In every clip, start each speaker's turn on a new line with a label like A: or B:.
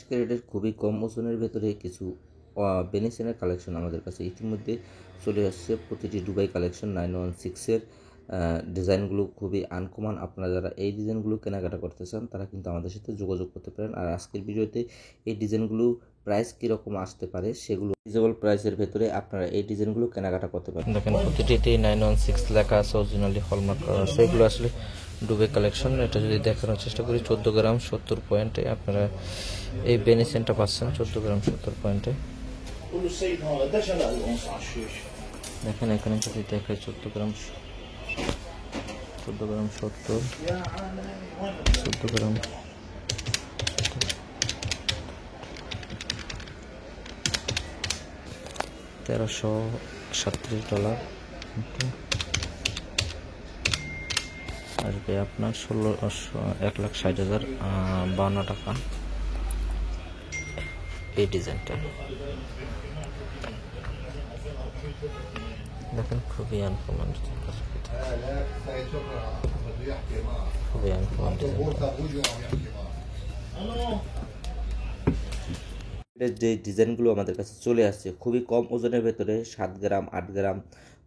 A: ক্যারেটের খুবই কম ওজনের ভেতরে কিছু বেনিসেনের কালেকশন আমাদের কাছে ইতিমধ্যে চলে আসছে। প্রতিটি দুবাই কালেকশন 916-এর ডিজাইনগুলো খুবই আনকমন। আপনারা যারা এই ডিজাইনগুলো কেনাকাটা করতে চান তারা কিন্তু আমাদের সাথে যোগাযোগ করতে পারেন। আর আজকের ভিডিওতে এই ডিজাইনগুলো প্রাইস কীরকম আসতে পারে সেগুলো রিজনেবল প্রাইসের ভেতরে আপনারা এই ডিজাইনগুলো কেনাকাটা করতে পারেন। দেখেন প্রতিটিতেই 916 লেখা আছে, অরিজিনালি হলমার্ক করা আছে। এগুলো আসলে দুবাই কালেকশন। এটা যদি দেখানোর চেষ্টা করি 14 গ্রাম 70 পয়েন্টে আপনারা এই বেনিসেনটা পাচ্ছেন। 14 গ্রাম 70 পয়েন্টে দেখেন এখানে যদি দেখায় 14 গ্রাম 70, 14 গ্রাম 1337 আসবে আপনার 1,60,052 টাকা এই ডিজাইনটা। দেখেন খুবই আনকমন, খুবই আনকমন যে ডিজাইনগুলো আমাদের কাছে চলে আসছে খুবই কম ওজনের ভেতরে 7 গ্রাম 8 গ্রাম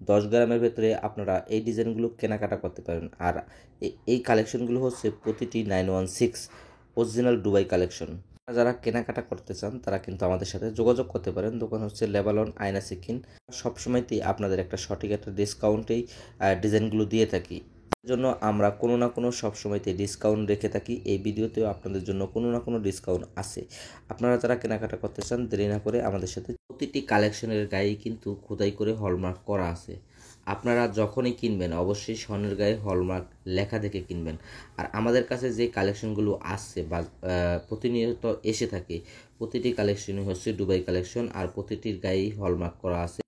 A: 10 গ্রামের ভেতরে আপনারা এই ডিজাইনগুলো কেনাকাটা করতে পারেন। আর এই কালেকশনগুলো হচ্ছে প্রতিটি 916 অরিজিনাল দুবাই কালেকশন। যারা কেনাকাটা করতে চান তারা কিন্তু আমাদের সাথে যোগাযোগ করতে পারেন। দোকান হচ্ছে লেবানন আয়না সিকিন। সবসময়তেই আপনাদের একটা সঠিক একটা ডিসকাউন্টেই ডিজাইনগুলো দিয়ে থাকি। জন্য আমরা কোনো না কোনো সবসময়তে ডিসকাউন্ট রেখে থাকি। এই ভিডিওতেও আপনাদের জন্য কোনো না কোনো ডিসকাউন্ট আছে। আপনারা যারা কেনাকাটা করতে চান দেরি না করে আমাদের সাথে। প্রতিটি কালেকশনের গায়ে কিন্তু খোদাই করে হলমার্ক করা আছে। আপনারা যখনই কিনবেন অবশ্যই স্বর্ণের গায়ে হলমার্ক লেখা দেখে কিনবেন। আর আমাদের কাছে যে কালেকশনগুলো আসছে বা প্রতিনিয়ত এসে থাকে প্রতিটি কালেকশনই হচ্ছে দুবাই কালেকশন, আর প্রতিটির গায়েই হলমার্ক করা আছে।